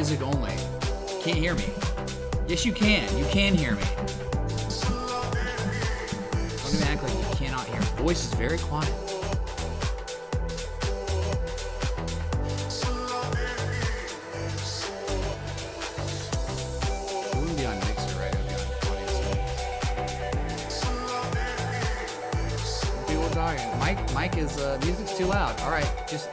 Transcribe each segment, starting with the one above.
music only. Can't hear me. Yes, you can. You can hear me. Don't even act like you cannot hear me. Voice is very quiet. It wouldn't be on Mixer, right? It would be on audio. People talking. Mike is music's too loud. All right, just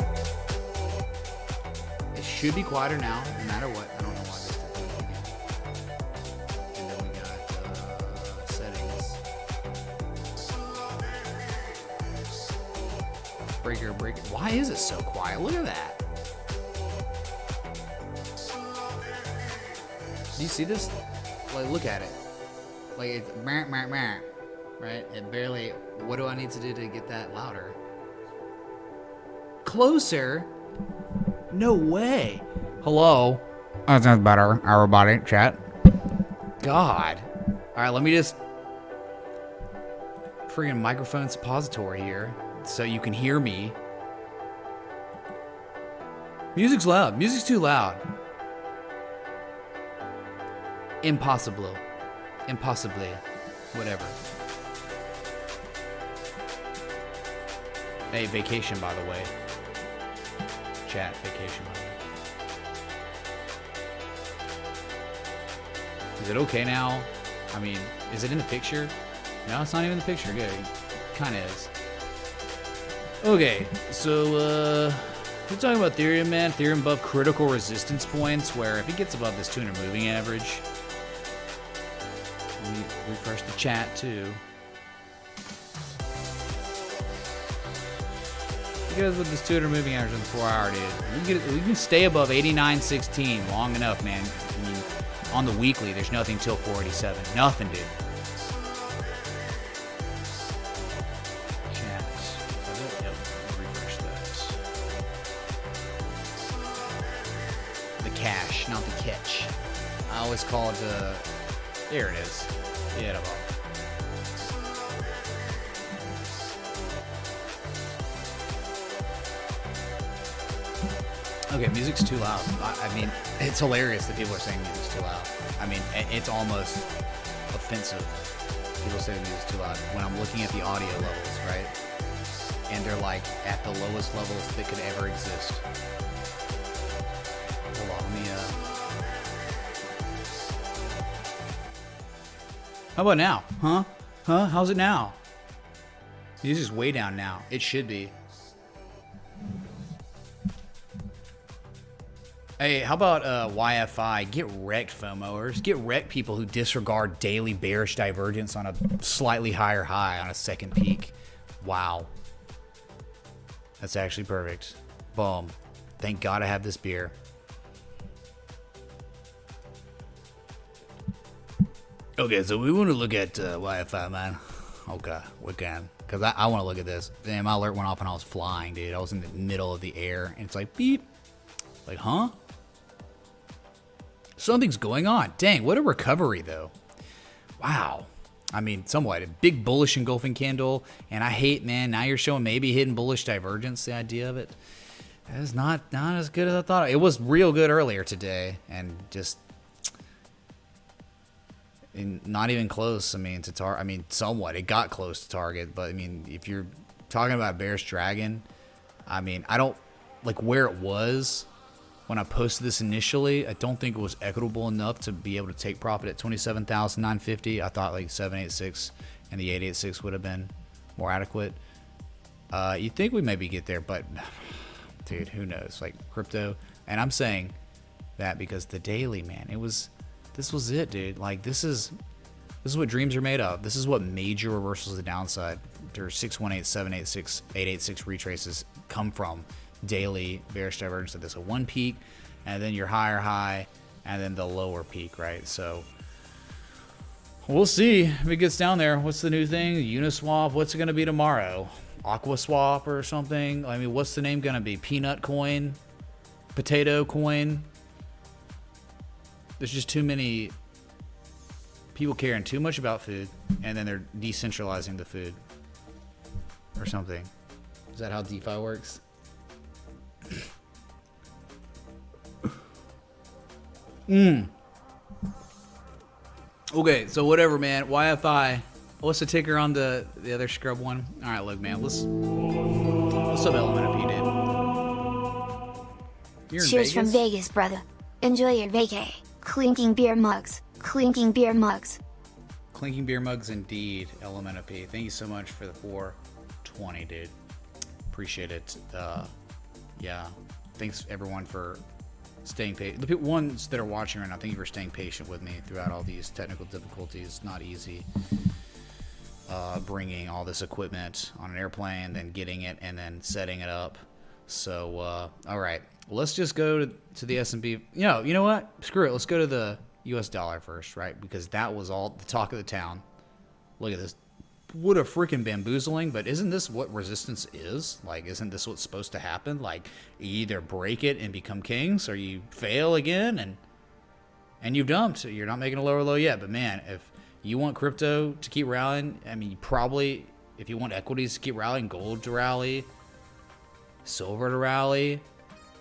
it should be quieter now, no matter what. I don't know why this did that again. And then we got settings. Breaker. Why is it so quiet? Look at that. Do you see this? Like, look at it. Like, it's right? It barely. What do I need to do to get that louder? Closer? No way. Hello? That sounds better. Everybody, chat. God. Alright, let me just. Friggin' microphone suppository here. So you can hear me. Music's loud. Music's too loud. Impossibly. Whatever. Hey, vacation, by the way. Chat, vacation, by the way. Is it okay now? I mean, is it in the picture? No, it's not even in the picture. Good. It kind of is. Okay, so, we're talking about Ethereum, man. Ethereum above critical resistance points, where if it gets above this 200 moving average, let me refresh the chat, too. Because with this 200 moving average on the 4-hour, dude, we can stay above 89.16 long enough, man. I mean, on the weekly, there's nothing till 487. Nothing, dude. Chat. Yep. Refresh that. The cash, not the catch. I always call it the. There it is. Yeah, above. Okay, music's too loud. I mean, it's hilarious that people are saying music's too loud. I mean, it's almost offensive. People say the music's too loud. When I'm looking at the audio levels, right? And they're like at the lowest levels that could ever exist. Hold on, let me, How about now? Huh? How's it now? Music's way down now. It should be. Hey, how about YFI? Get wrecked, FOMOers. Get wrecked, people who disregard daily bearish divergence on a slightly higher high on a second peak. Wow. That's actually perfect. Boom. Thank God I have this beer. Okay, so we want to look at YFI, man. Okay, we can. Because I want to look at this. Damn, my alert went off when I was flying, dude. I was in the middle of the air, and it's like, beep. Like, huh? Something's going on. Dang, what a recovery, though. Wow. I mean, somewhat. A big bullish engulfing candle. And I hate, man, now you're showing maybe hidden bullish divergence, the idea of it. That is not as good as I thought. It was real good earlier today. And just not even close, I mean, to target. I mean, somewhat. It got close to target. But, I mean, if you're talking about bearish dragon, I mean, I don't like where it was. When I posted this initially, I don't think it was equitable enough to be able to take profit at 27,950. I thought like 786 and the 886 would have been more adequate. You'd think we maybe get there, but dude, who knows? Like crypto, and I'm saying that because the daily, man, this was it, dude. Like this is what dreams are made of. This is what major reversals to the downside, or 618, 786, 886 retraces come from. Daily bearish divergence of this. So one peak, and then your higher high, and then the lower peak, right? So we'll see if it gets down there. What's the new thing? Uniswap. What's it going to be tomorrow? Aquaswap or something? I mean, what's the name going to be? Peanut coin? Potato coin? There's just too many people caring too much about food, and then they're decentralizing the food or something. Is that how DeFi works? Okay, so whatever, man. YFI. What's the ticker on the other scrub one? All right, look, man. What's up, LMNP, dude? You're in Cheers Vegas? from Vegas, brother. Enjoy your vacay. Clinking beer mugs. Clinking beer mugs. Clinking beer mugs, indeed. LMNP. Thank you so much for the 420, dude. Appreciate it. Yeah. Thanks, everyone, for staying patient. The ones that are watching right now, thank you for staying patient with me throughout all these technical difficulties. Not easy. Bringing all this equipment on an airplane, then getting it, and then setting it up. So, all right. Let's just go to the S&P. You know what? Screw it. Let's go to the US dollar first, right? Because that was all the talk of the town. Look at this. What a freaking bamboozling. But isn't this what resistance is? Like, isn't this what's supposed to happen? Like, you either break it and become kings, or you fail again and you've dumped. You're not making a lower low yet. But, man, if you want crypto to keep rallying, I mean, probably, if you want equities to keep rallying, gold to rally, silver to rally,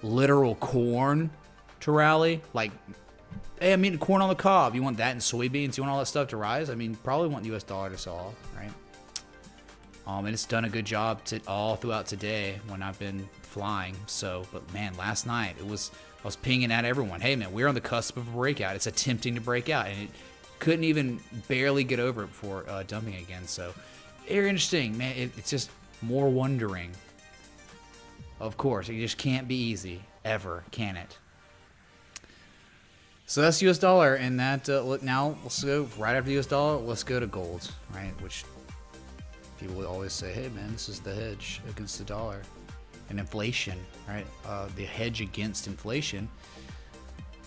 literal corn to rally, like, hey, I mean, corn on the cob, you want that, and soybeans, you want all that stuff to rise? I mean, probably want the US dollar to sell off, right? And it's done a good job all throughout today when I've been flying. So, but man, last night I was pinging at everyone, hey man, we're on the cusp of a breakout. It's attempting to break out, and it couldn't even barely get over it before dumping again. So very interesting, man. It's just more wondering. Of course, it just can't be easy ever, can it? So that's US dollar, and that now let's go right after the US dollar. Let's go to gold, right? Which people will always say, hey man, this is the hedge against the dollar and inflation, right? The hedge against inflation.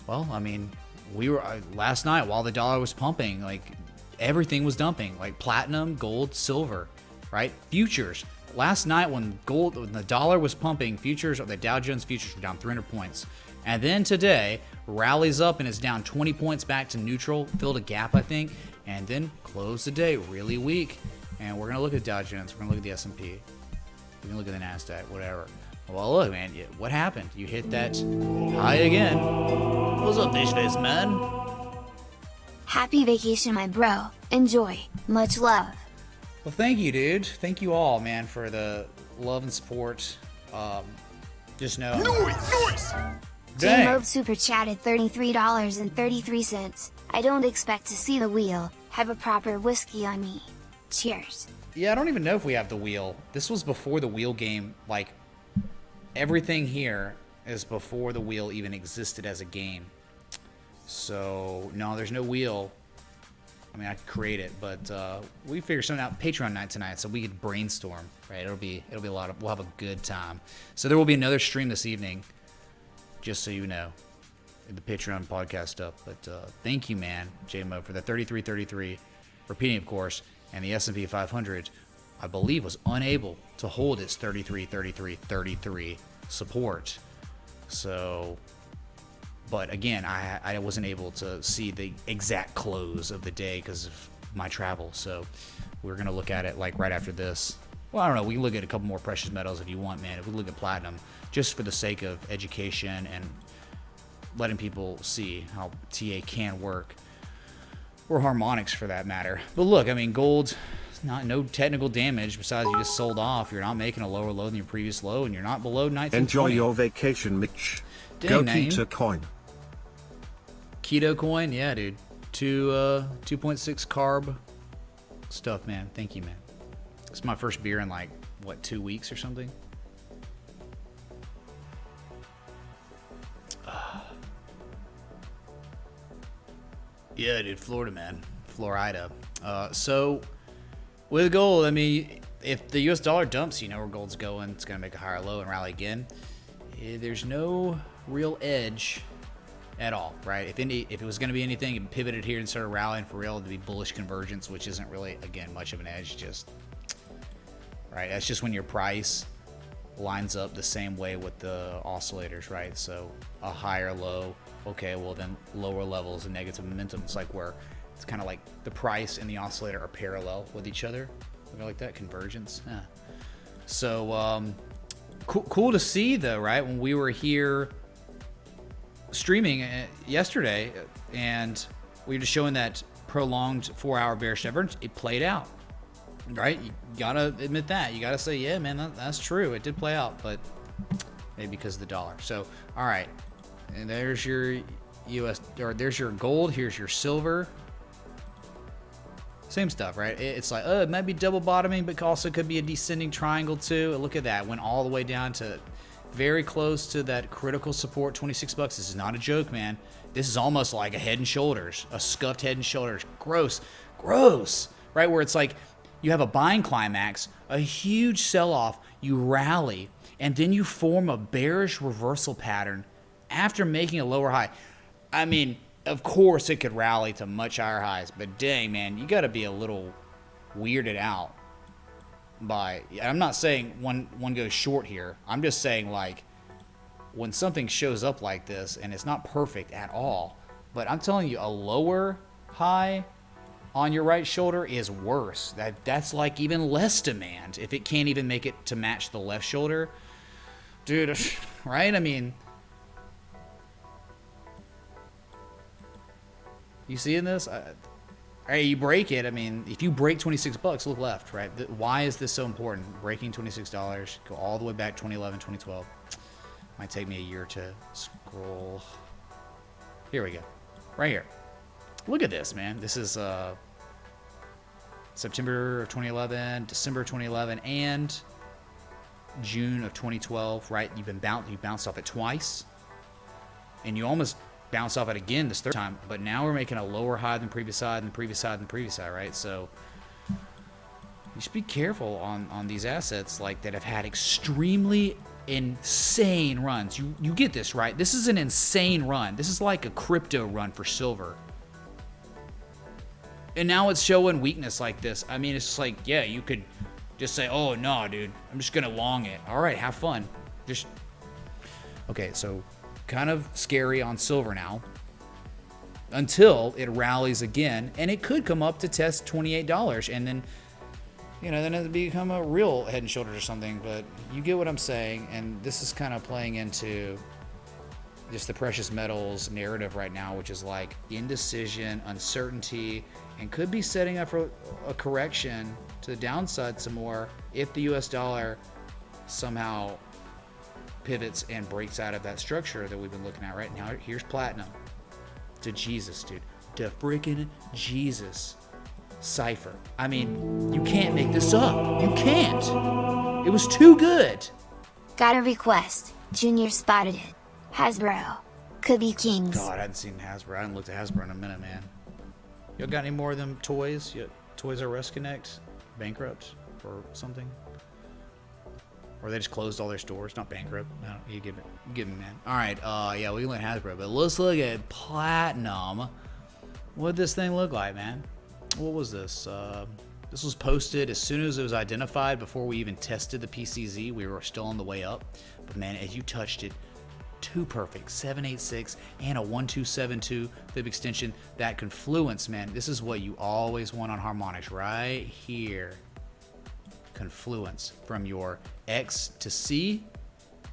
Well, I mean, we were last night while the dollar was pumping, like everything was dumping, like platinum, gold, silver, right? Futures. Last night when the dollar was pumping, futures, the Dow Jones futures were down 300 points. And then today, rallies up and is down 20 points back to neutral, filled a gap, I think, and then closed the day really weak. And we're going to look at Dow Jones, we're going to look at the S&P, we're going to look at the NASDAQ, whatever. Well, look, man, what happened? You hit that high again. What's up, fish face, man? Happy vacation, my bro. Enjoy. Much love. Well, thank you, dude. Thank you all, man, for the love and support. Just know. Noise! J-Mob super chatted $33.33. I don't expect to see the wheel. Have a proper whiskey on me. Cheers. Yeah, I don't even know if we have the wheel. This was before the wheel game. Like, everything here is before the wheel even existed as a game. So, no, there's no wheel. I mean, I could create it, but we figure something out. Patreon night tonight, so we could brainstorm, right? It'll be a lot of. We'll have a good time. So there will be another stream this evening, just so you know, the Patreon podcast up. But thank you, man, J-Mo, for the 33.33, repeating, of course, and the S&P 500, I believe, was unable to hold its 33.33 support. So. But again, I wasn't able to see the exact close of the day because of my travel. So we're going to look at it like right after this. Well, I don't know. We can look at a couple more precious metals if you want, man. If we look at platinum, just for the sake of education and letting people see how TA can work, or harmonics for that matter. But look, I mean, gold, no technical damage besides you just sold off. You're not making a lower low than your previous low, and you're not below 1920. Enjoy your vacation, Mitch. Dang, Go Naeem. keep a coin. Keto coin, yeah, dude. 2.6 carb stuff, man. Thank you, man. It's my first beer in like, what, 2 weeks or something? Yeah, dude, Florida, man. Florida. So, with gold, I mean, if the US dollar dumps, you know where gold's going. It's going to make a higher low and rally again. There's no real edge at all, right? If it was going to be anything, it pivoted here and started rallying for real, to be bullish convergence, which isn't really, again, much of an edge. Just right. That's just when your price lines up the same way with the oscillators, right? So a higher low, okay, well then lower levels and negative momentum. It's like where it's kind of like the price and the oscillator are parallel with each other. Something like that, convergence. Yeah. So cool to see though, right? When we were here streaming yesterday, and we were just showing that prolonged 4-hour bearish divergence. It played out, right? You gotta admit that. You gotta say, yeah, man, that's true. It did play out, but maybe because of the dollar. So, all right, and there's your US, or there's your gold. Here's your silver. Same stuff, right? It's like, it might be double bottoming, but also could be a descending triangle too. Look at that. Went all the way down to very close to that critical support, 26 bucks. This is not a joke, man. This is almost like a head and shoulders, a scuffed head and shoulders. Gross, right? Where it's like you have a buying climax, a huge sell-off, you rally, and then you form a bearish reversal pattern after making a lower high. I mean, of course it could rally to much higher highs, but dang, man, you got to be a little weirded out by, I'm not saying one goes short here. I'm just saying, like, when something shows up like this and it's not perfect at all, but I'm telling you, a lower high on your right shoulder is worse. That's like even less demand if it can't even make it to match the left shoulder. Dude, right? I mean, you seeing this? Hey, you break it. I mean, if you break 26 bucks, look left, right? Why is this so important? Breaking $26, go all the way back 2011, 2012. Might take me a year to scroll. Here we go. Right here. Look at this, man. This is September of 2011, December 2011, and June of 2012, right? You bounced off it twice, and you almost bounce off it again this third time, but now we're making a lower high than previous high and the previous high and the previous high, right? So you should be careful on these assets like that have had extremely insane runs. You get this, right? This is an insane run. This is like a crypto run for silver. And now it's showing weakness like this. I mean, it's just like, yeah, you could just say, oh, no, dude, I'm just going to long it. All right, have fun. Just, okay, so kind of scary on silver now until it rallies again, and it could come up to test $28, and then, you know, then it'll become a real head and shoulders or something. But you get what I'm saying, and this is kind of playing into just the precious metals narrative right now, which is like indecision, uncertainty, and could be setting up for a correction to the downside some more if the US dollar somehow pivots and breaks out of that structure that we've been looking at right now. Here's platinum to Jesus, dude, to freaking Jesus cipher. I mean, you can't make this up. You can't. It was too good. Got a request. Junior spotted it. Hasbro. Could be kings. God, I hadn't seen Hasbro. I hadn't looked at Hasbro in a minute, man. Y'all got any more of them toys? Toys R Us Connect bankrupt or something? Or they just closed all their stores, not bankrupt. No, you give me, man. All right, yeah, we can look at Hasbro, but let's look at platinum. What'd this thing look like, man? What was this? This was posted as soon as it was identified before we even tested the PCZ. We were still on the way up, but man, as you touched it, too perfect. 786 and a 1272 fib extension. That confluence, man. This is what you always want on harmonics, right here. Confluence from your X to C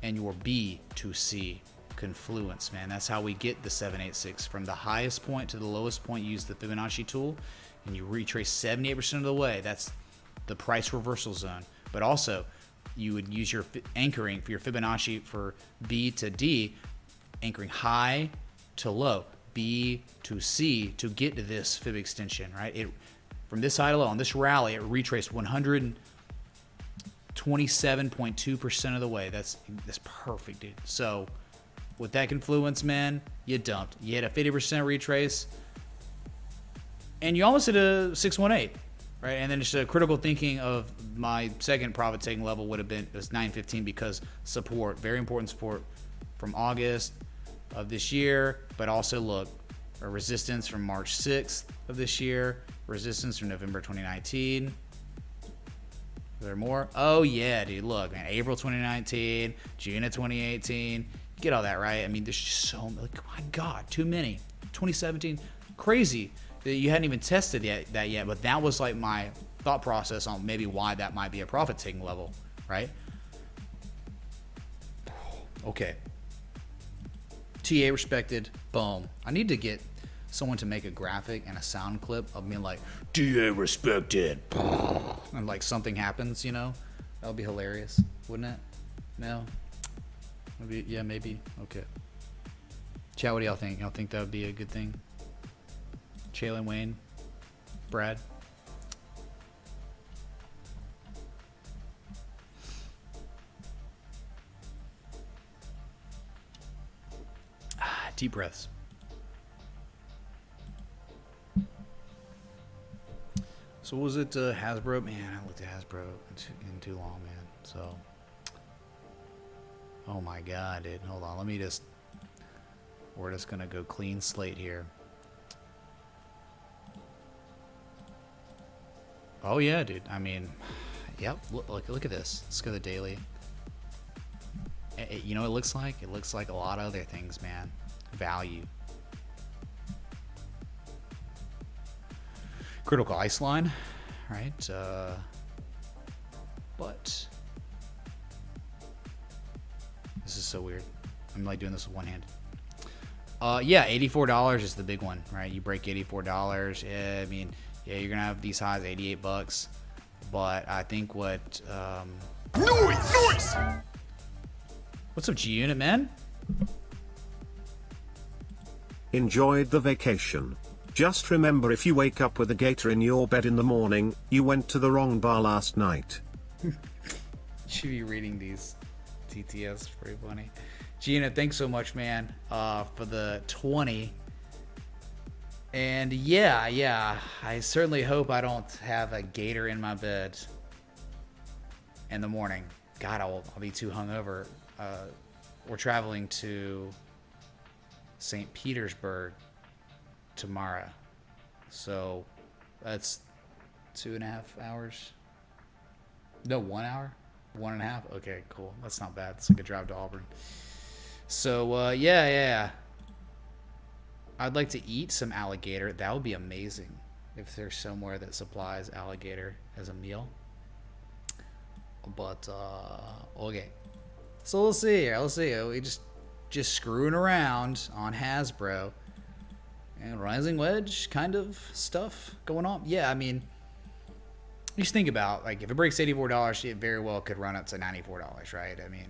and your B to C. Confluence, man. That's how we get the 786 from the highest point to the lowest point. Use the Fibonacci tool and you retrace 78% of the way. That's the price reversal zone. But also, you would use your anchoring for your Fibonacci for B to D, anchoring high to low, B to C to get to this fib extension, right? It from this high to low on this rally, it retraced 127.2% of the way. That's perfect, dude. So with that confluence, man, you dumped. You had a 50% retrace, and you almost hit a 618. Right, and then just a critical thinking of my second profit taking level would have been, it was 915 because support, very important support from August of this year, but also look, a resistance from March 6th of this year, resistance from November 2019. Is there more? Oh yeah, dude, look, man, April 2019, June of 2018, get all that, right? I mean, there's just so, like, my God, too many. 2017, crazy. You hadn't even tested that yet, but that was like my thought process on maybe why that might be a profit-taking level, right? Okay. TA respected. Boom. I need to get someone to make a graphic and a sound clip of me like, TA respected. And like something happens, you know? That would be hilarious, wouldn't it? No? Maybe, yeah, maybe. Okay. Chat, what do y'all think? Y'all think that would be a good thing? Jalen, Wayne, Brad? Deep breaths. So what was it, Hasbro? Man, I looked at Hasbro in too long, man. So, oh my God, dude. Hold on, we're just gonna go clean slate here. Oh yeah, dude. I mean, yep. Look at this. Let's go to the daily. You know what it looks like? It looks like a lot of other things, man. Value. Critical ice line, right? But this is so weird. I'm like doing this with one hand. Yeah, $84 is the big one, right? You break $84. Yeah, I mean, yeah, you're gonna have these highs, $88. But I think what noise. What's up, G Unit, man? Enjoyed the vacation. Just remember, if you wake up with a gator in your bed in the morning, you went to the wrong bar last night. Should be reading these TTS. Pretty funny. Gina, thanks so much, man, for the 20. And yeah, I certainly hope I don't have a gator in my bed in the morning. God, I'll be too hungover. We're traveling to St. Petersburg tomorrow, so that's 2.5 hours. No, 1 hour, 1.5. Okay, cool. That's not bad. It's like a drive to Auburn. So yeah. I'd like to eat some alligator. That would be amazing if there's somewhere that supplies alligator as a meal. But okay. So let's see here. Let's see. We just screwing around on Hasbro and Rising Wedge kind of stuff going on. Yeah, I mean, you just think about, like, if it breaks $84, it very well could run up to $94, right? I mean,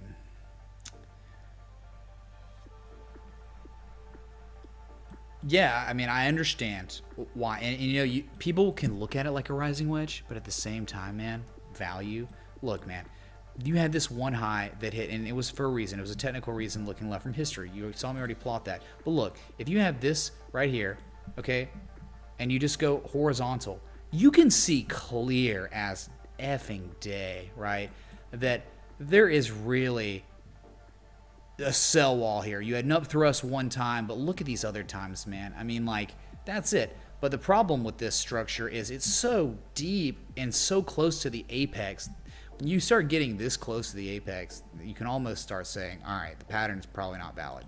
yeah, I mean, I understand why, and you know, people can look at it like a rising wedge, but at the same time, man, value. Look, man, you had this one high that hit, and it was for a reason. It was a technical reason looking left from history. You saw me already plot that. But look, if you have this right here, okay, and you just go horizontal, you can see clear as effing day, right, that there is really a sell wall here. You had an up thrust one time, but look at these other times, man. I mean, like, that's it. But the problem with this structure is it's so deep and so close to the apex. When you start getting this close to the apex, you can almost start saying, all right, the pattern's probably not valid.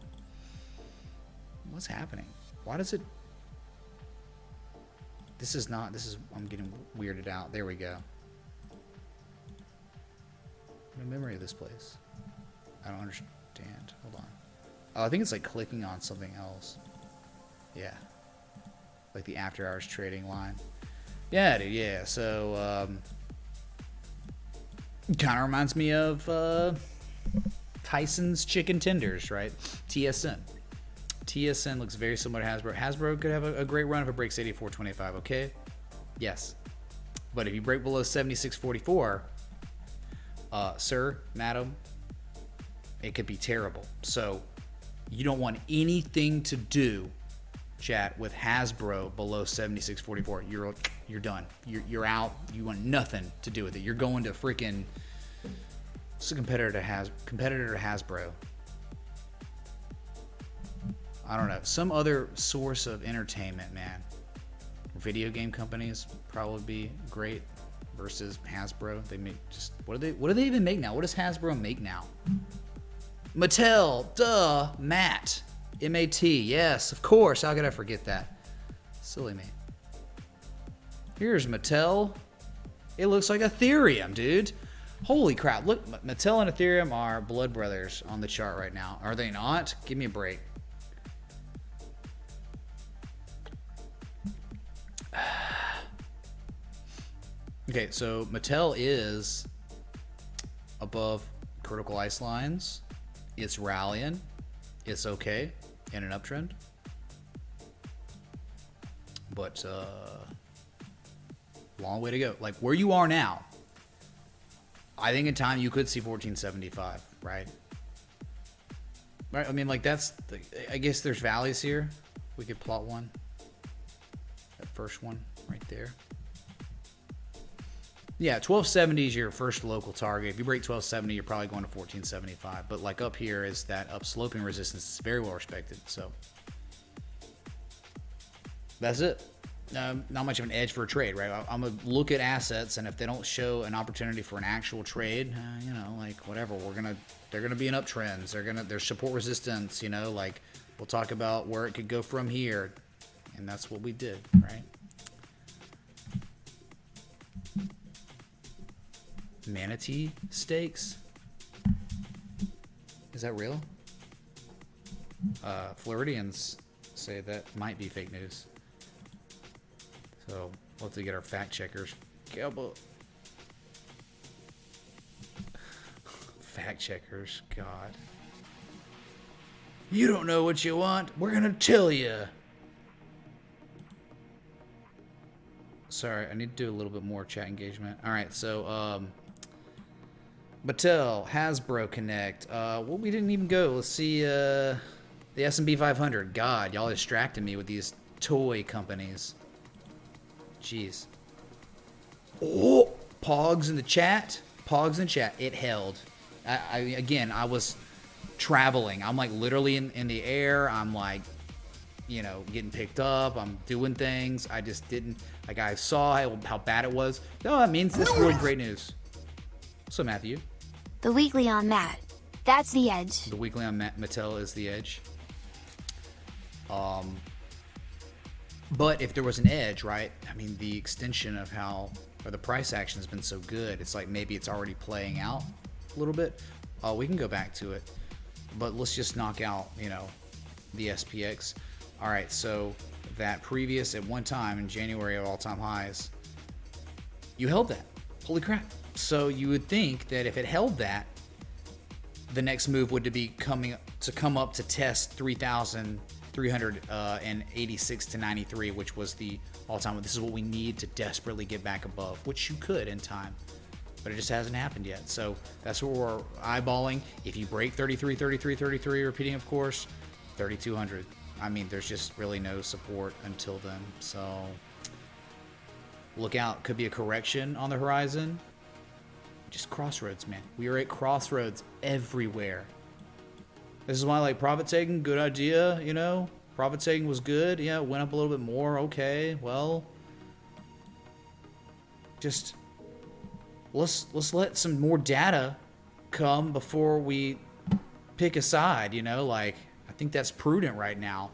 What's happening? Why does it... I'm getting weirded out. There we go. The memory of this place. I don't understand. Hold on. Oh, I think it's like clicking on something else. Yeah. Like the after hours trading line. Yeah, dude, yeah. So, kind of reminds me of Tyson's Chicken Tenders, right? TSN. TSN looks very similar to Hasbro. Hasbro could have a great run if it breaks 84.25, okay? Yes. But if you break below 76.44, sir, madam, it could be terrible. So you don't want anything to do, chat, with Hasbro below 76.44. You're done. You're out. You want nothing to do with it. You're going to freaking... What's a competitor to Hasbro? I don't know. Some other source of entertainment, man. Video game companies probably be great versus Hasbro. They make just... What do they even make now? What does Hasbro make now? Mattel, duh, Matt, M-A-T, yes, of course, how could I forget that? Silly me. Here's Mattel. It looks like Ethereum, dude. Holy crap, look, Mattel and Ethereum are blood brothers on the chart right now. Are they not? Give me a break. Okay, so Mattel is above critical ice lines. It's rallying. It's okay in an uptrend. But long way to go. Like where you are now, I think in time you could see 1475, right? Right. I mean, like I guess there's valleys here. We could plot one. That first one right there. Yeah, 1270 is your first local target. If you break 1270, you're probably going to 1475. But like up here is that upsloping resistance. It's very well respected. So that's it. Not much of an edge for a trade, right? I'm gonna look at assets, and if they don't show an opportunity for an actual trade, you know, like whatever, they're gonna be in uptrends. There's support resistance, you know, like we'll talk about where it could go from here, and that's what we did, right? Manatee stakes? Is that real? Floridians say that might be fake news. So we'll have to get our fact checkers. Fact checkers, God. You don't know what you want. We're gonna tell you. Sorry, I need to do a little bit more chat engagement. All right, so Mattel, Hasbro Connect. Well, we didn't even go. Let's see the S&P 500. God, y'all distracted me with these toy companies. Jeez. Oh, Pogs in the chat. Pogs in chat. It held. Again, I was traveling. I'm like literally in the air. I'm like, you know, getting picked up. I'm doing things. I just didn't, like I saw how bad it was. No, that means this is really great news. So Matthew. The weekly on Matt. That's the edge. The weekly on Mattel is the edge. But if there was an edge, right? I mean, the extension of or the price action has been so good. It's like maybe it's already playing out a little bit. We can go back to it, but let's just knock out, you know, the SPX. All right, so that previous at one time in January of all-time highs, you held that. Holy crap! So you would think that if it held that, the next move would be come up to test 3,386 to 93, which was the all-time. This is what we need to desperately get back above, which you could in time, but it just hasn't happened yet. So that's what we're eyeballing. If you break 33, 33, 33, repeating, of course, 3,200. I mean, there's just really no support until then. So look out. Could be a correction on the horizon. Just crossroads, man. We are at crossroads everywhere. This is why, like, profit taking, good idea, you know? Profit taking was good. Yeah, it went up a little bit more. Okay, well, just let's let some more data come before we pick a side, you know? Like, I think that's prudent right now,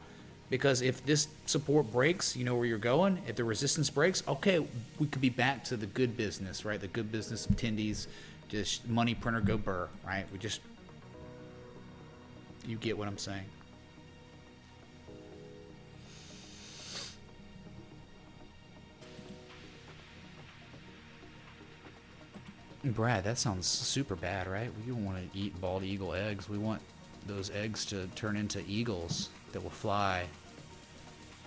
because if this support breaks, you know where you're going. If the resistance breaks, okay, we could be back to the good business, right? The good business of tendies, just money printer go burr, right? You get what I'm saying. Brad, that sounds super bad, right? We don't want to eat bald eagle eggs. We want those eggs to turn into eagles that will fly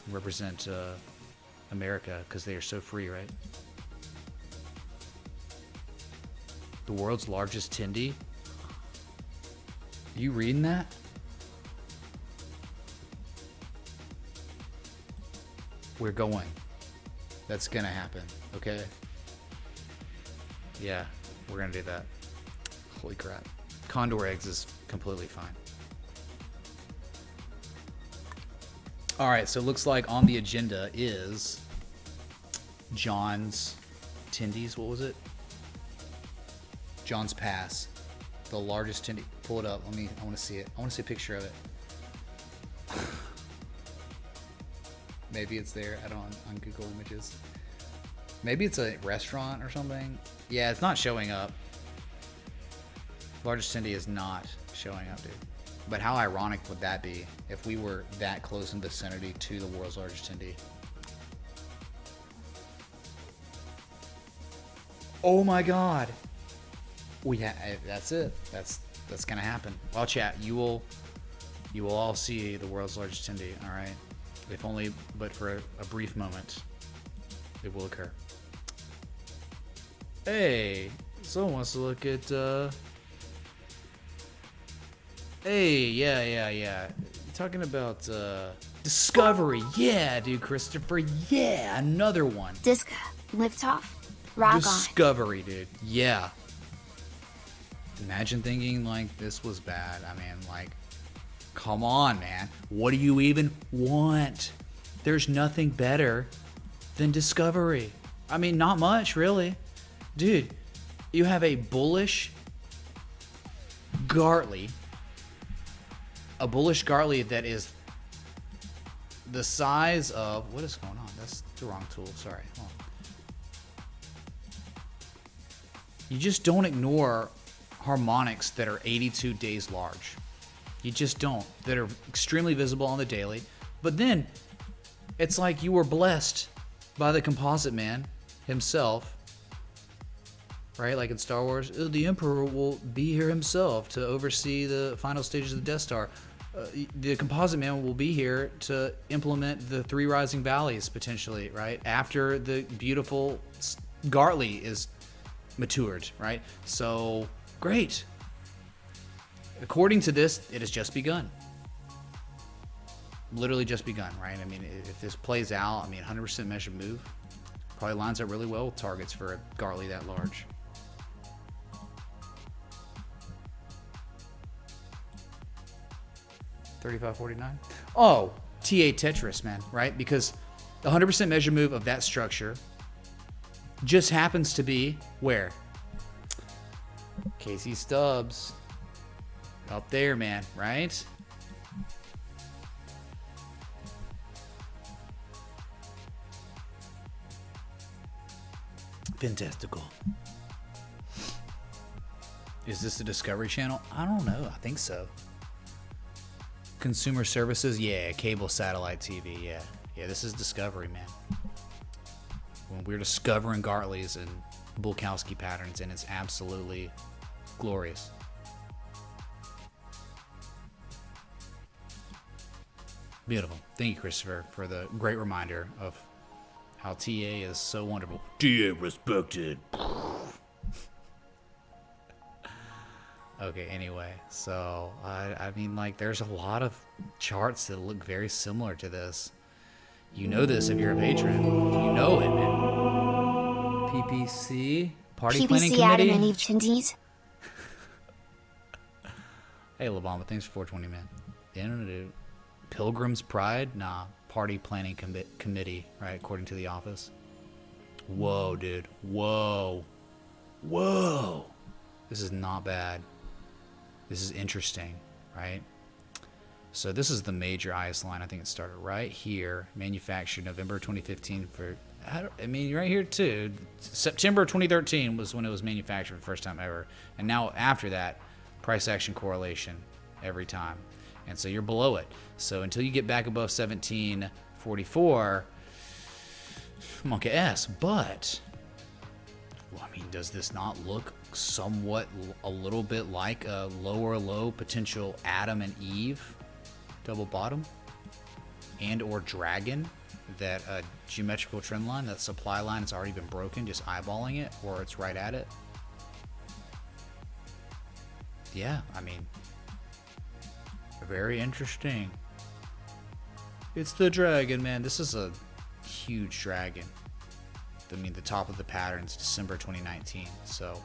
and represent America, because they are so free, right? The world's largest tendy. You reading that? We're going. That's gonna happen, okay? Yeah, we're gonna do that. Holy crap. Condor eggs is completely fine. All right, so it looks like on the agenda is John's tendies. What was it? John's Pass, the largest tendy. Pull it up. I want to see it. I want to see a picture of it. Maybe it's there. I don't on Google Images. Maybe it's a restaurant or something. Yeah, it's not showing up. Largest tendy is not showing up, dude. But how ironic would that be if we were that close in vicinity to the world's largest tendy? Oh my God. That's it. That's gonna happen. Well, chat, you will all see the world's largest 10D. All right, if only but for a brief moment. It will occur. Hey, someone wants to look at. Hey, yeah. You're talking about Discovery. Yeah, dude, Christopher. Yeah, another one. Disca, liftoff, rock on. Discovery, dude. Yeah. Imagine thinking like this was bad. I mean, like, come on, man. What do you even want? There's nothing better than Discovery. I mean, not much, really. Dude, you have a bullish Gartley. A bullish Gartley that is the size of... What is going on? That's the wrong tool. Sorry. Hold on. You just don't ignore harmonics that are 82 days large. You just don't. That are extremely visible on the daily. But then, it's like you were blessed by the composite man himself. Right? Like in Star Wars, the Emperor will be here himself to oversee the final stages of the Death Star. The composite man will be here to implement the 3 rising valleys, potentially, right? After the beautiful Gartley is matured, right? So, great. According to this, it has just begun. Literally just begun, right? I mean, if this plays out, I mean, 100% measured move probably lines up really well with targets for a Gartley that large. $35.49. Oh, TA Tetris, man, right? Because the 100% measure move of that structure just happens to be where? Casey Stubbs. Up there, man, right? Fantastical. Is this the Discovery Channel? I don't know. I think so. Consumer services, yeah. Cable satellite TV, yeah. Yeah, this is Discovery, man. When we're discovering Gartleys and Bulkowski patterns, and it's absolutely glorious. Beautiful. Thank you, Christopher, for the great reminder of how TA is so wonderful. TA respected. Okay, anyway, so I mean, like, there's a lot of charts that look very similar to this. You know this if you're a patron. You know it, man. PPC Party Planning PPC Adam Committee. and Eve Chindies. Hey, Labama, thanks for 420, man. Internet, Pilgrim's Pride? Nah, Party Planning Committee, right? According to the office. Whoa, dude. Whoa. Whoa. This is not bad. This is interesting, right? So this is the major IS line. I think it started right here. Manufactured November 2015 for, I mean, right here too. September 2013 was when it was manufactured for the first time ever. And now after that, price action correlation every time. And so you're below it. So until you get back above 1744, monkey ass. But, well, I mean, does this not look somewhat a little bit like a lower low potential Adam and Eve double bottom and or dragon, that geometrical trend line, that supply line has already been broken, just eyeballing it, or it's right at it? Yeah, I mean, very interesting. It's the dragon, man. This is a huge dragon. I mean, the top of the pattern's December 2019. So,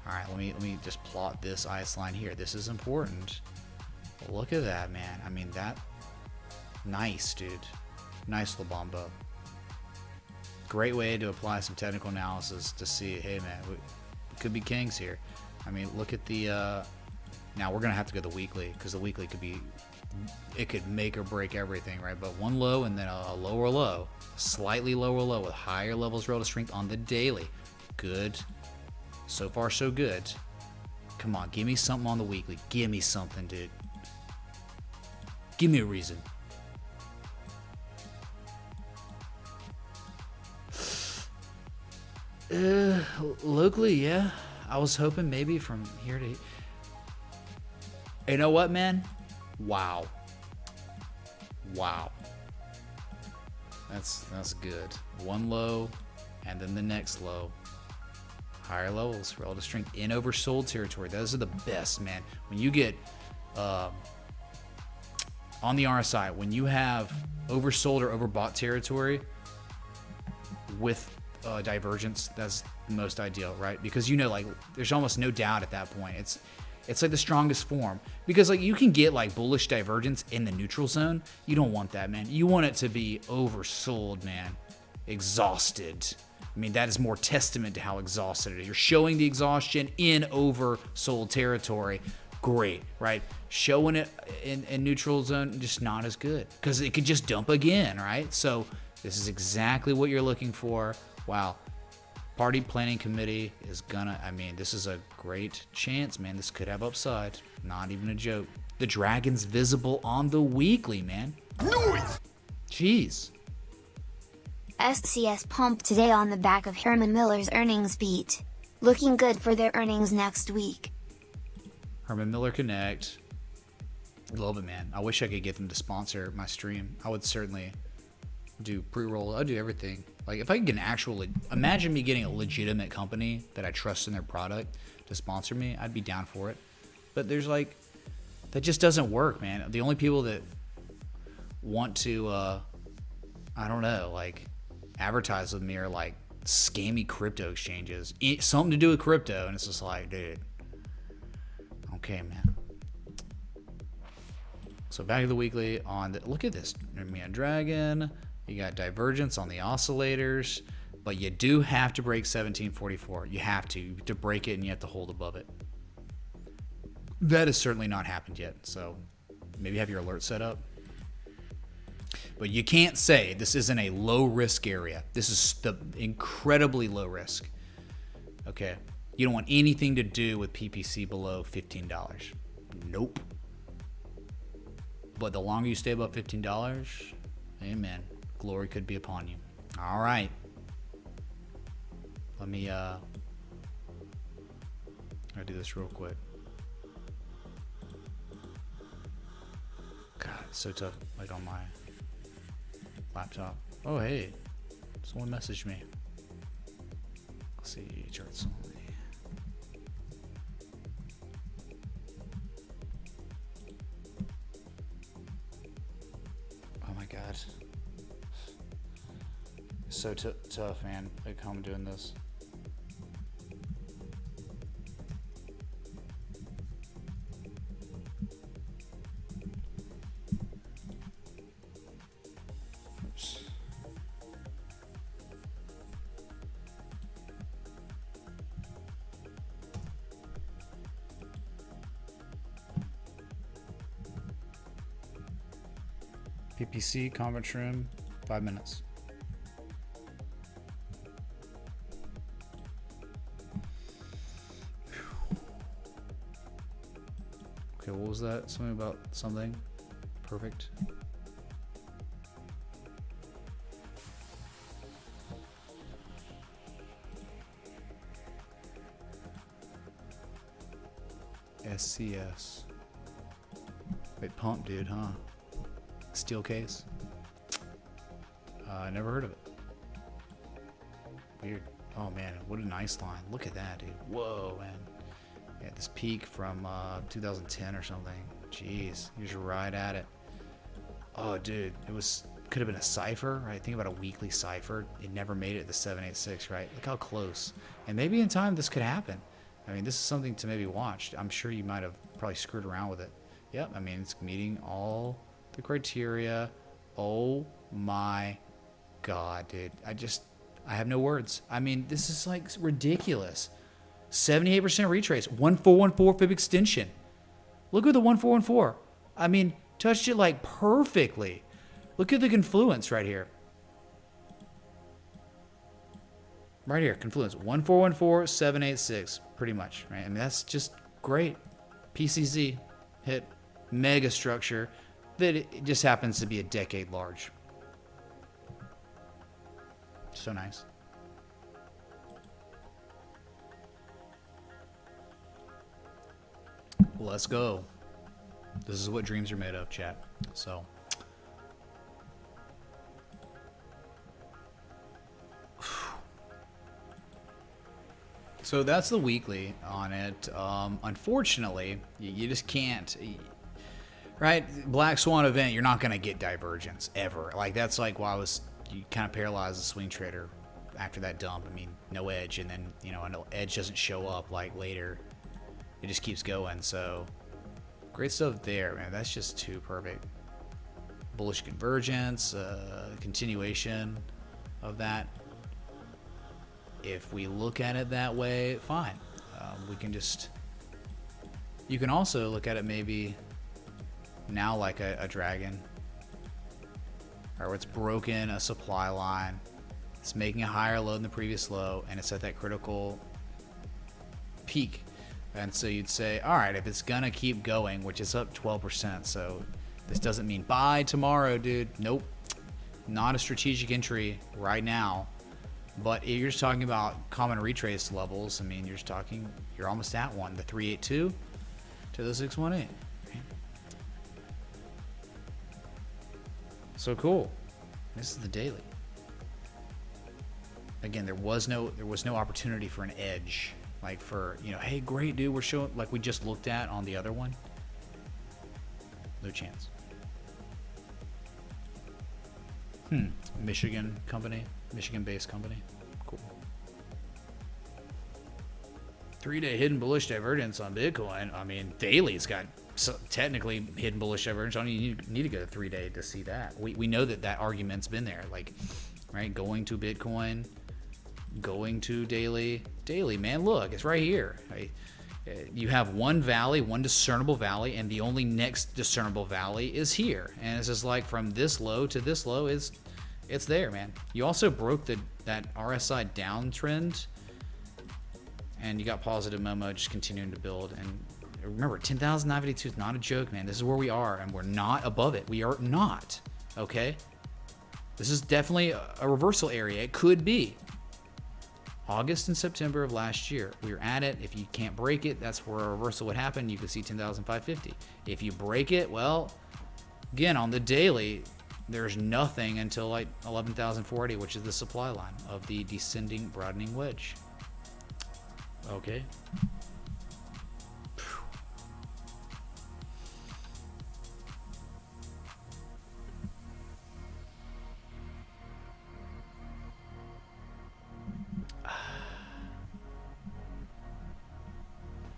all right, let me just plot this IS line here. This is important. Look at that, man. I mean, that, nice, dude. Nice Labombo. Great way to apply some technical analysis to see, hey, man, we could be kings here. I mean, look at the, now we're going to have to go the weekly, because the weekly could be, it could make or break everything, right? But one low and then a lower low, slightly lower low with higher levels relative strength on the daily. Good. So far, so good. Come on, give me something on the weekly. Give me something, dude. Give me a reason. Locally, yeah. I was hoping maybe from here to. You know what, man? Wow. Wow. That's good. One low, and then the next low. Higher levels, relative strength in oversold territory. Those are the best, man. When you get on the RSI, when you have oversold or overbought territory with divergence, that's the most ideal, right? Because like there's almost no doubt at that point. It's like the strongest form, because like you can get like bullish divergence in the neutral zone. You don't want that, man. You want it to be oversold, man. Exhausted. I mean, that is more testament to how exhausted it is. You're showing the exhaustion in oversold territory. Great, right? Showing it in neutral zone, just not as good, because it could just dump again, right? So this is exactly what you're looking for. Wow. Party planning committee is gonna, I mean, this is a great chance, man. This could have upside. Not even a joke. The dragon's visible on the weekly, man. Noise! Jeez. SCS pumped today on the back of Herman Miller's earnings beat. Looking good for their earnings next week. Herman Miller Connect. Love it, man. I wish I could get them to sponsor my stream. I would certainly do pre-roll. I'd do everything. Like if I could get an actual, imagine me getting a legitimate company that I trust in their product to sponsor me, I'd be down for it. But there's like, that just doesn't work, man. The only people that want to, I don't know, like advertise with me are like scammy crypto exchanges. Something to do with crypto, and it's just like, dude. Okay, man. So back to the weekly on the, look at this, man, dragon. You got divergence on the oscillators, but you do have to break 1744. You have to break it, and you have to hold above it. That has certainly not happened yet. So maybe have your alert set up. But you can't say this isn't a low risk area. This is the incredibly low risk. Okay. You don't want anything to do with PPC below $15. Nope. But the longer you stay above $15, amen. Glory could be upon you. All right. Let me I'll do this real quick. God, it's so tough, like on my laptop. Oh, hey. Someone messaged me. Let's see, charts only. Oh my God. It's so tough, man. Like how I'm doing this. Oops. PPC conference room, 5 minutes. Okay, what was that? Something about something? Perfect. SCS. Wait, pump, dude, huh? Steel case. I never heard of it. Weird. Oh man, what a nice line. Look at that, dude. Whoa, man. Yeah, this peak from 2010 or something. Jeez, he was right at it. Oh, dude, could have been a cipher, right? Think about a weekly cipher. It never made it to 786, right? Look how close. And maybe in time this could happen. I mean, this is something to maybe watch. I'm sure you might have probably screwed around with it. Yep, I mean, it's meeting all the criteria. Oh my God, dude. I have no words. I mean, this is like ridiculous. 78% retrace, 1414 fib extension. Look at the 1414. I mean, touched it like perfectly. Look at the confluence right here. Right here, confluence 1414 786, pretty much, right? I mean, that's just great. PCZ hit mega structure that it just happens to be a decade large. So nice. Let's go. This is what dreams are made of, chat. So that's the weekly on it. Unfortunately, you just can't, right? Black Swan event, you're not going to get divergence ever. Like, that's like why you kind of paralyzed the swing trader after that dump. I mean, no edge, and then, you know, an edge doesn't show up like later. It just keeps going. So great stuff there, man. That's just too perfect. Bullish convergence, continuation of that. If we look at it that way, fine. We can just, you can also look at it maybe now like a dragon, or it's broken a supply line, it's making a higher low than the previous low, and it's at that critical peak. And so you'd say, all right, if it's gonna keep going, which is up 12%, so this doesn't mean buy tomorrow, dude. Nope, not a strategic entry right now. But if you're just talking about common retrace levels, I mean, you're almost at one, the 382 to the 618. Okay. So cool. This is the daily. Again, there was no opportunity for an edge, like for, you know, hey, great, dude, we're showing, like we just looked at on the other one. No chance. Michigan-based company. Cool. 3-day hidden bullish divergence on Bitcoin. I mean, daily's got technically hidden bullish divergence. I don't even need to go to 3-day to see that. We know that argument's been there. Like, right, going to Bitcoin, going to daily, man, look, it's right here. Right? You have one valley, one discernible valley, and the only next discernible valley is here. And it's just like from this low to this low it's there, man. You also broke that RSI downtrend, and you got positive Momo just continuing to build. And remember, 10,952 is not a joke, man. This is where we are, and we're not above it. We are not, okay? This is definitely a reversal area. It could be. August and September of last year, we were at it. If you can't break it, that's where a reversal would happen. You could see 10,550. If you break it, well, again, on the daily, there's nothing until like 11,480, which is the supply line of the descending broadening wedge. Okay.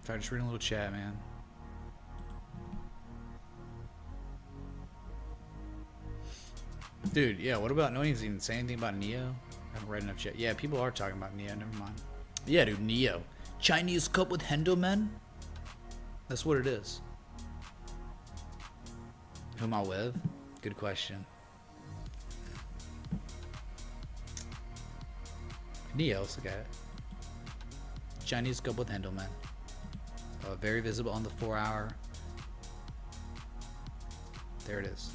Try just reading a little chat, man. Dude, yeah, what about, no one's even saying anything about Neo? I haven't read enough chat. Yeah, people are talking about Neo, never mind. Yeah, dude, Neo. Chinese cup with Hendelman? That's what it is. Who am I with? Good question. Neo, let's look at it. Chinese cup with Hendelman. Very visible on the 4-hour. There it is.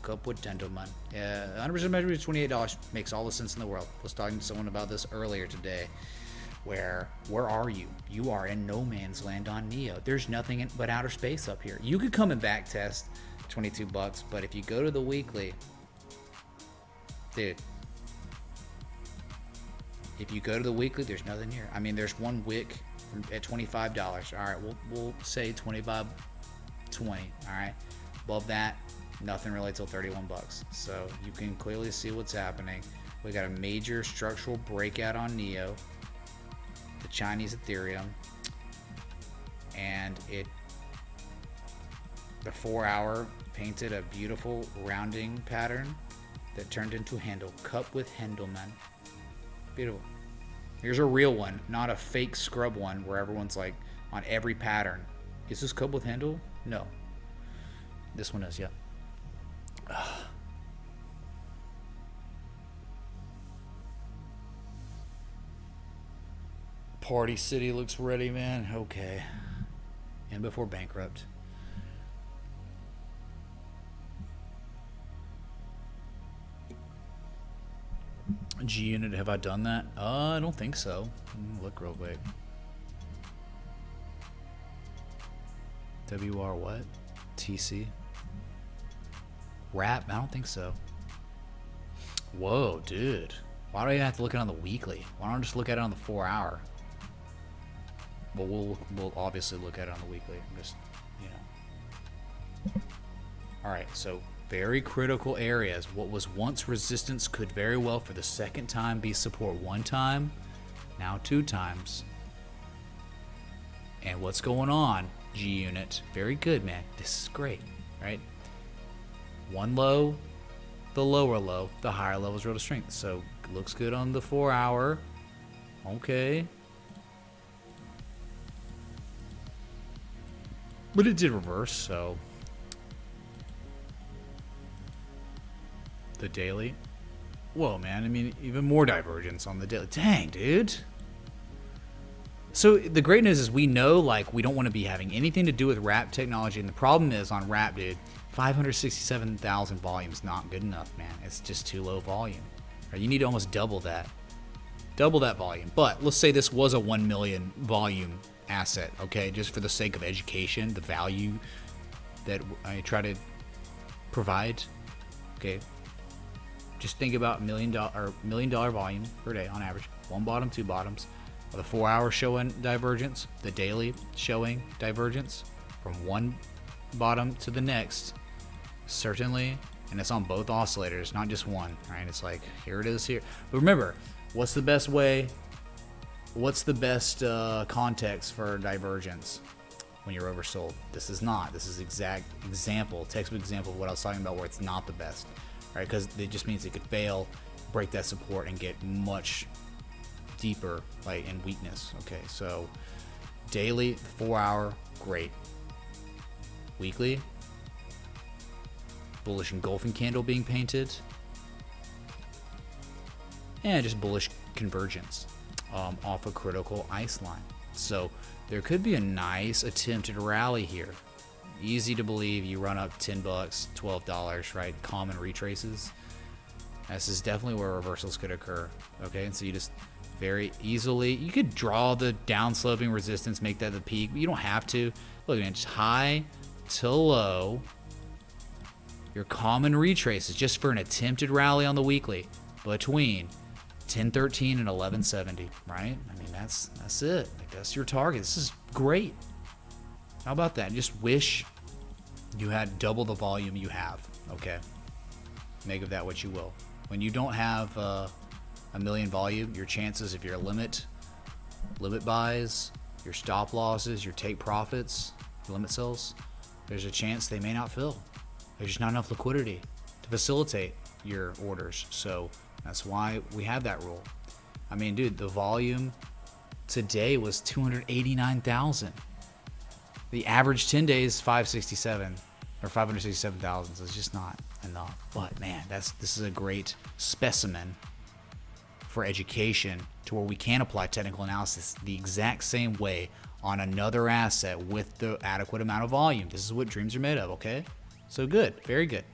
Cup with Hendelman. Yeah, 100% measure is $28. Makes all the sense in the world. I was talking to someone about this earlier today. Where are you? You are in no man's land on Neo. There's nothing but outer space up here. You could come and back test $22, but if you go to the weekly, dude, if you go to the weekly, there's nothing here. I mean, there's one wick at $25. All right, we'll say 25.20. All right, above that, nothing really till $31. So you can clearly see what's happening. We got a major structural breakout on Neo, the Chinese Ethereum, and the 4-hour painted a beautiful rounding pattern that turned into a handle. Cup with Hendelman. Beautiful. Here's a real one, not a fake scrub one where everyone's like on every pattern. Is this cup with handle? No. This one is, yeah. Party City looks ready, man. Okay. And before bankrupt. G unit, have I done that? I don't think so. Look real quick. WR what? TC? Wrap? I don't think so. Whoa, dude. Why do I have to look at it on the weekly? Why don't I just look at it on the 4 hour? But we'll obviously look at it on the weekly. Just, you know. Alright, so very critical areas. What was once resistance could very well for the second time be support 1 time, now 2 times. And what's going on, G unit? Very good, man. This is great, right? 1 low, the lower low, the higher levels roll to strength. So looks good on the 4 hour. Okay. But it did reverse, so the daily. Whoa, man. I mean, even more divergence on the daily. Dang, dude. So the great news is we know, like, we don't want to be having anything to do with wrap technology. And the problem is on wrap, dude, 567,000 volume is not good enough, man. It's just too low volume. Right? You need to almost double that. Double that volume. But let's say this was a 1 million volume asset, okay? Just for the sake of education, the value that I try to provide, okay? Just think about $1 million volume per day on average. 1 bottom, 2 bottoms. The 4 hour showing divergence, the daily showing divergence from 1 bottom to the next, certainly, and it's on both oscillators, not just one, right? It's like, here it is here. But remember, what's the best way? What's the best context for divergence when you're oversold? This is not. This is textbook example of what I was talking about, where it's not the best, right? Because it just means it could fail, break that support, and get much deeper, like in weakness. Okay, so daily, 4 hour, great. Weekly, bullish engulfing candle being painted, and just bullish convergence off a critical ice line. So there could be a nice attempted rally here. Easy to believe. You run up $10, $12, right? Common retraces. This is definitely where reversals could occur. Okay, and so you just very easily, you could draw the down sloping resistance, make that the peak, but you don't have to. Look, man, just high to low, your common retraces just for an attempted rally on the weekly between 1013 and 1170, right? I mean, that's it. Like, that's your target. This is great. How about that? Just wish you had double the volume you have. Okay, make of that what you will. When you don't have a million volume, your chances, if you're a limit buys, your stop losses, your take profits, your limit sells, there's a chance they may not fill. There's just not enough liquidity to facilitate your orders. So that's why we have that rule. I mean, dude, the volume today was 289,000. The average 10 days 567 or 567,000. So it's just not enough. But man, this is a great specimen for education, to where we can apply technical analysis the exact same way on another asset with the adequate amount of volume. This is what dreams are made of, okay? So good, very good.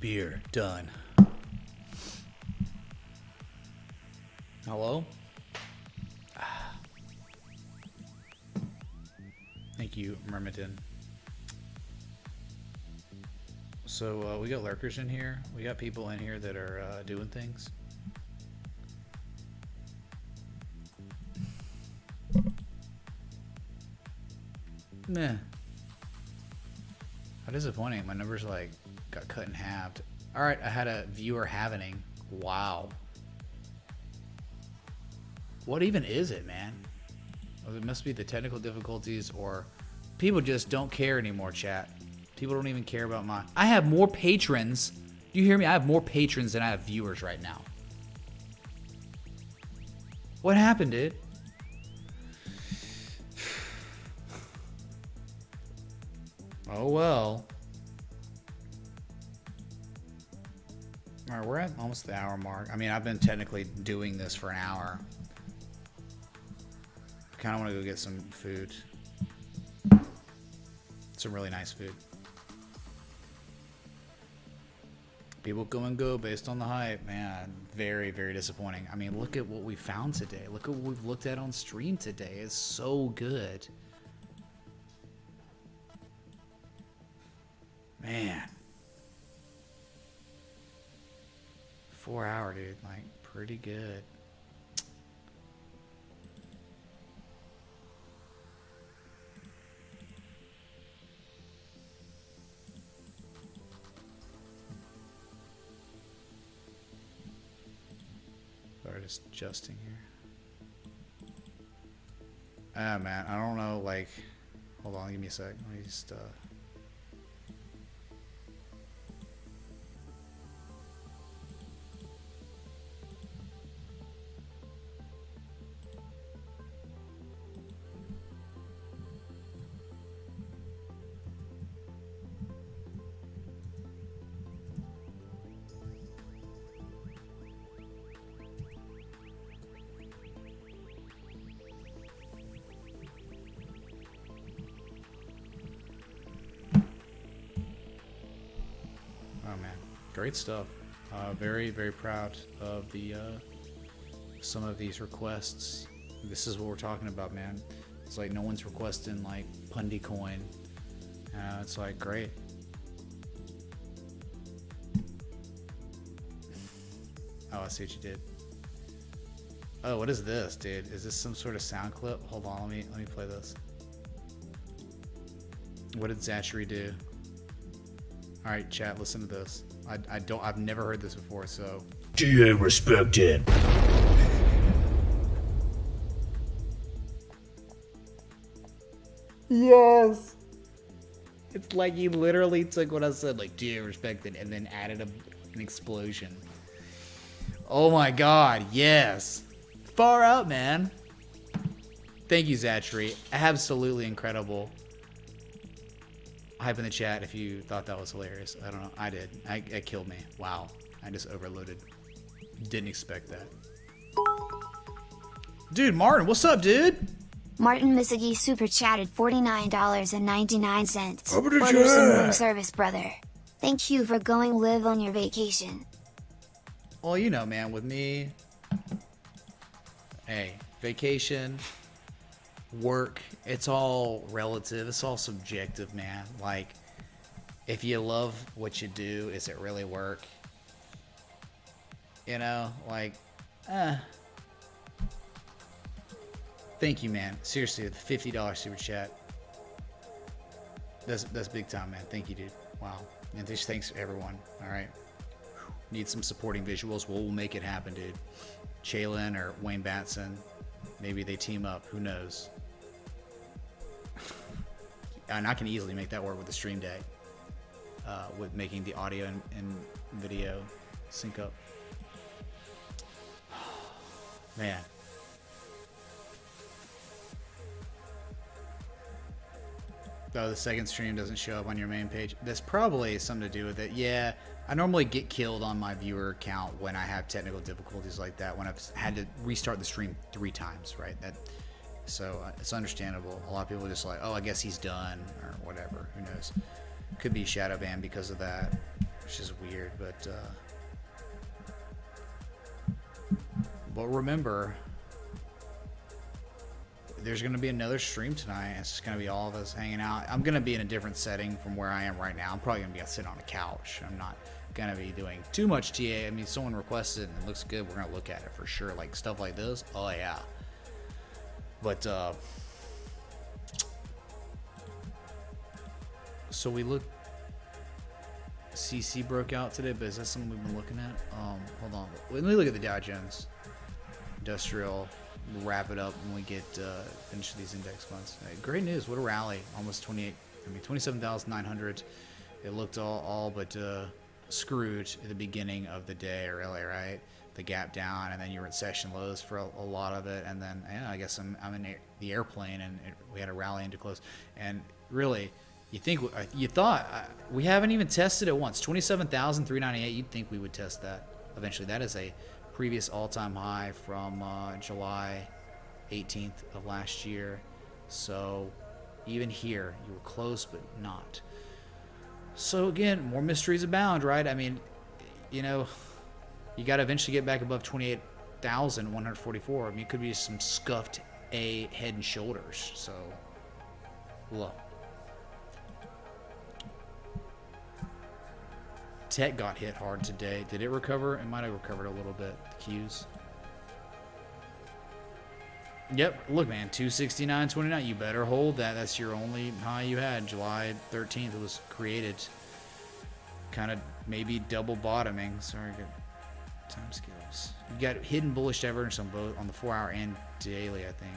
Beer, done. Hello? Thank you, Mermiton. So we got lurkers in here. We got people in here that are doing things. Meh. How disappointing. My numbers like got cut in half. All right, I had a viewer happening. Wow. What even is it, man? Well, it must be the technical difficulties, or people just don't care anymore, chat. People don't even care about my... I have more patrons. Do you hear me? I have more patrons than I have viewers right now. What happened, dude? Oh, well. All right, we're at almost the hour mark. I mean, I've been technically doing this for an hour. I kind of want to go get some food. Some really nice food. People come and go based on the hype, man. Very, very disappointing. I mean, look at what we found today. Look at what we've looked at on stream today. It's so good. Man. 4 hour, dude. Like, pretty good. Sorry, just adjusting here. Ah, man, I don't know, like, hold on, give me a sec. Let me just, oh man, great stuff. Very, very proud of the some of these requests. This is what we're talking about, man. It's like no one's requesting like Pundy coin. It's like great. Oh, I see what you did. Oh, what is this, dude? Is this some sort of sound clip? Hold on, let me play this. What did Zachary do? All right, chat, listen to this. I've never heard this before, so. GA respected. Yes. It's like he literally took what I said, like, GA respected, and then added an explosion. Oh my God, yes. Far out, man. Thank you, Zachary. Absolutely incredible. Hype in the chat if you thought that was hilarious. I don't know. I did. It killed me. Wow. I just overloaded. Didn't expect that. Dude, Martin, what's up, dude? Martin Misagi super chatted $49.99. Over to Order some chat. room service, brother. Thank you for going live on your vacation. Well, you know, man, with me, hey, vacation, work, it's all relative. It's all subjective, man. Like, if you love what you do, is it really work? You know, like, Thank you, man. Seriously, the $50 super chat. That's big time, man. Thank you, dude. Wow. And just thanks to everyone. All right. Need some supporting visuals. We'll make it happen, dude. Chalen or Wayne Batson. Maybe they team up. Who knows? And I can easily make that work with the stream deck. With making the audio and video sync up. Man. Oh, the second stream doesn't show up on your main page. That's probably something to do with it. Yeah, I normally get killed on my viewer count when I have technical difficulties like that, when I've had to restart the stream 3 times, right? So it's understandable. A lot of people are just like, oh, I guess he's done, or whatever. Who knows? Could be shadow banned because of that, which is weird. But remember, there's going to be another stream tonight. It's just going to be all of us hanging out. I'm going to be in a different setting from where I am right now. I'm probably going to be sitting on a couch. I'm not going to be doing too much TA. I mean, someone requested it and it looks good. We're going to look at it for sure. Like stuff like this. Oh, yeah. But, so we look, CC broke out today, but is that something we've been looking at? Hold on. Let me look at the Dow Jones Industrial. We'll wrap it up when we get finish these index funds. Great news! What a rally! Almost 27,900. It looked all but screwed at the beginning of the day, really, right? The gap down, and then you were at session lows for a lot of it, and then yeah, I guess I'm in the airplane, and we had a rally into close. And really, you thought we haven't even tested it once. 27,398. You'd think we would test that eventually. That is a previous all-time high from July 18th of last year. So even here, you were close, but not. So again, more mysteries abound, right? I mean, you know, you got to eventually get back above 28,144. I mean, it could be some scuffed A head and shoulders. So, look. Tech got hit hard today. Did it recover? It might have recovered a little bit. The Qs. Yep. Look, man. 269.29. You better hold that. That's your only high you had. July 13th. It was created. Kind of maybe double bottoming. Sorry. Good time scales. You got hidden bullish divergence on both on the 4-hour and daily, I think.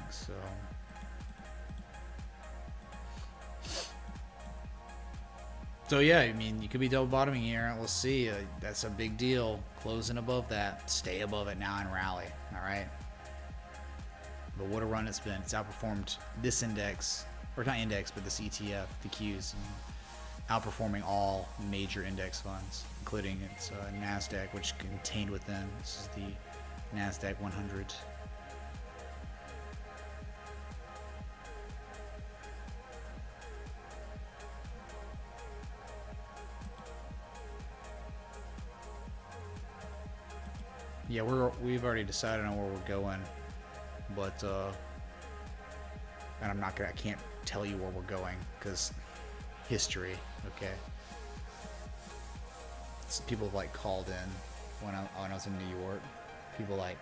So yeah, I mean, you could be double bottoming here. Let's see. That's a big deal. Closing above that. Stay above it now and rally. All right. But what a run it's been. It's outperformed this index, or not index, but this ETF, the Qs, outperforming all major index funds, including its NASDAQ, which contained within. This is the NASDAQ 100. Yeah, we've already decided on where we're going, but and I can't tell you where we're going because history. Okay, people like called in when I was in New York. People like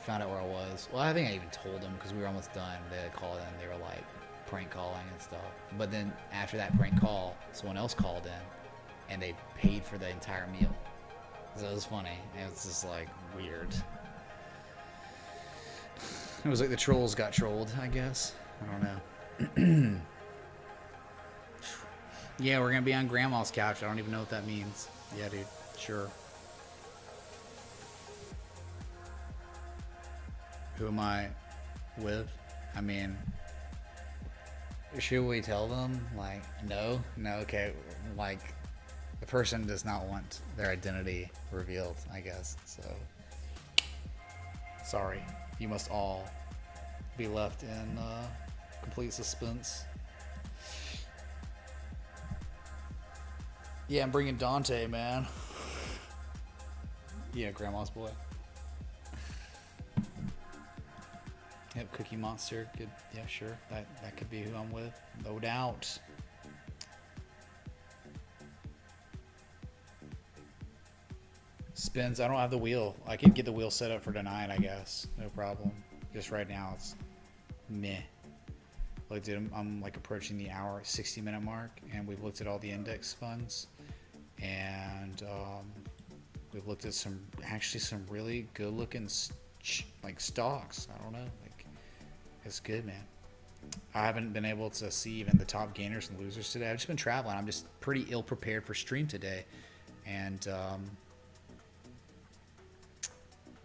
found out where I was. Well, I think I even told them because we were almost done. They had called in. They were like prank calling and stuff. But then after that prank call, someone else called in, and they paid for the entire meal. So it was funny. It was just like weird. It was like the trolls got trolled, I guess. I don't know. Yeah, we're gonna be on Grandma's couch. I don't even know what that means. Yeah, dude. Sure. Who am I with? I mean, should we tell them? Like, no, okay. Like, the person does not want their identity revealed, I guess. So, sorry. You must all be left in complete suspense. Yeah, I'm bringing Dante, man. Yeah, Grandma's boy. Yep, Cookie Monster. Good. Yeah, sure. That could be who I'm with. No doubt. Spins. I don't have the wheel. I can get the wheel set up for tonight, I guess. No problem. Just right now, it's meh. Look, dude, I'm like approaching the hour, 60-minute mark, and we've looked at all the index funds, and we've looked at some really good-looking like stocks. I don't know, like it's good, man. I haven't been able to see even the top gainers and losers today. I've just been traveling. I'm just pretty ill prepared for stream today, and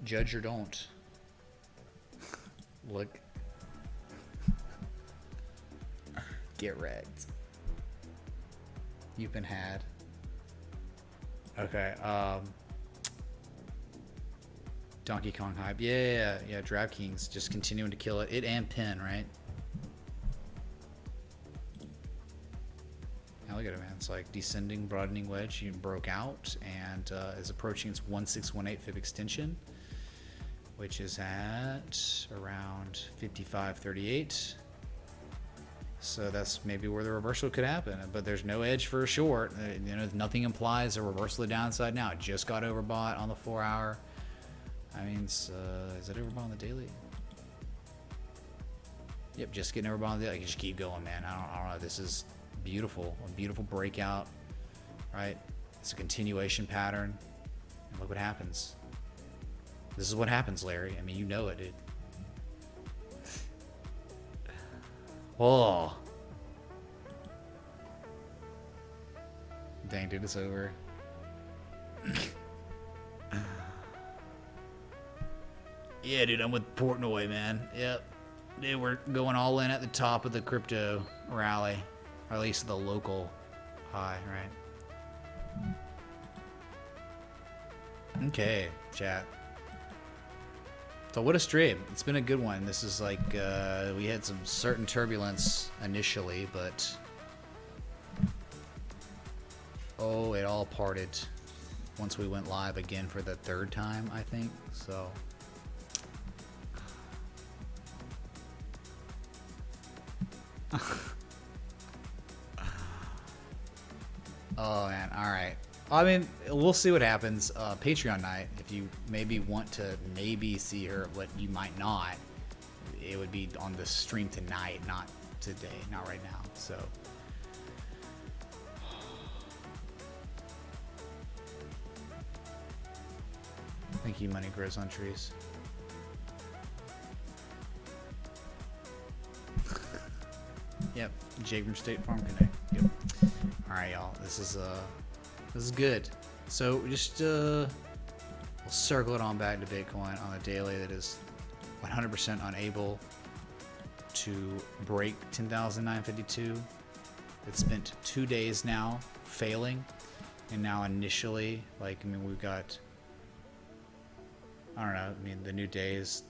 judge or don't. Look. Get wrecked. You've been had. Okay, Donkey Kong hype. Yeah, DraftKings just continuing to kill it. It and Penn, right? Now look at it, man. It's like descending, broadening wedge. You broke out and is approaching its 1618 fib extension, which is at around 55.38. So that's maybe where the reversal could happen, but there's no edge for a short. You know, nothing implies a reversal to the downside now. It just got overbought on the 4-hour. I mean, is it overbought on the daily? Yep, just getting overbought on the daily. Just keep going, man. I don't know. This is beautiful. A beautiful breakout, right? It's a continuation pattern. And look what happens. This is what happens, Larry. I mean, you know it, dude. Oh. Dang, dude, it's over. Yeah, dude, I'm with Portnoy, man. Yep. Dude, we're going all in at the top of the crypto rally. Or at least the local high, right? Okay, chat. So what a stream. It's been a good one. This is like, we had some certain turbulence initially, but oh, it all parted. once we went live again for the third time, I think. So oh man, all right. I mean, we'll see what happens. Patreon night, if you maybe want to maybe see her, but you might not, it would be on the stream tonight, not today, not right now. So thank you, Money Grows on Trees. Yep, Jake from State Farm Connect. Yep. All right, y'all. This is good. So just we'll circle it on back to Bitcoin on a daily that is 100% unable to break 10,952. It's spent 2 days now failing, and now initially, like, I mean, we've got, I don't know, I mean, the new day is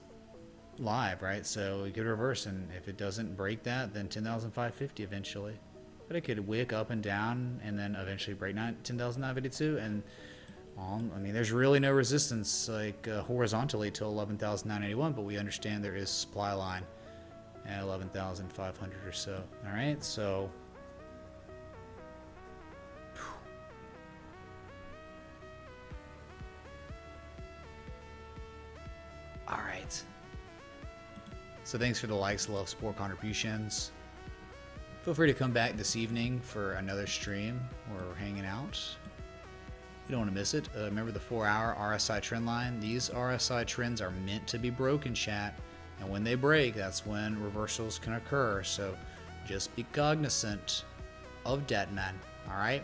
live, right? So we could reverse, and if it doesn't break that, then 10,550 eventually. But it could wick up and down and then eventually break 10,952. And I mean, there's really no resistance like horizontally till 11,981, but we understand there is supply line at 11,500 or so. All right, so all right. So thanks for the likes, love, support, contributions. Feel free to come back this evening for another stream where we're hanging out. You don't want to miss it. Remember the 4-hour RSI trend line? These RSI trends are meant to be broken, chat. And when they break, that's when reversals can occur. So just be cognizant of that, man. All right?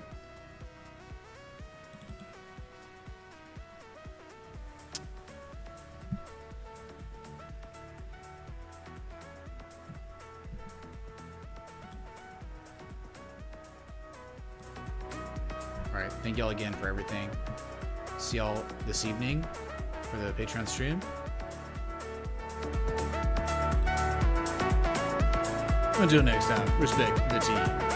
Alright, thank y'all again for everything. See y'all this evening for the Patreon stream. Until next time, respect the team.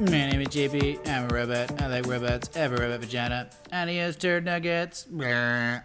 My name is JB. I'm a robot. I like robots. I have a robot vagina. And he has turd nuggets. Brr.